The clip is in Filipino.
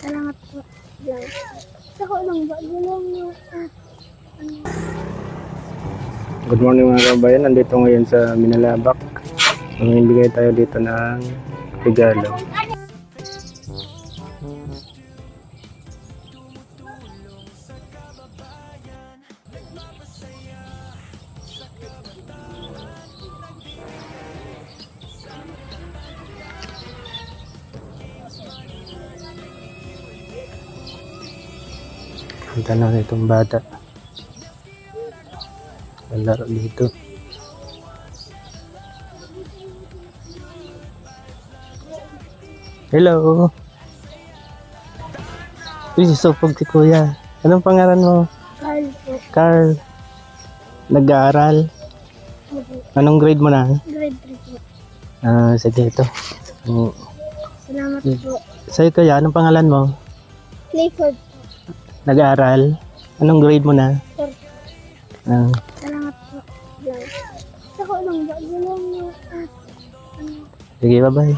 Salamat po. Ako lang ba? Gulong mo. Good morning mga kabayan, nandito ngayon sa Minalabak. Mamimigay tayo dito ng regalo. Punta na itong bata. Laro dito. Hello. Uy, sisupog si Kuya. Anong pangalan mo? Carl po. Carl. Nag-aaral. Anong grade mo na? Grade 3 po. Sige ito. Salamat po. Sa'yo Kuya, anong pangalan mo? Clifford po. Nag-aaral. Anong grade mo na? 4. Salamat po. Ako lang ba? Gulong mo. Sige, bye-bye.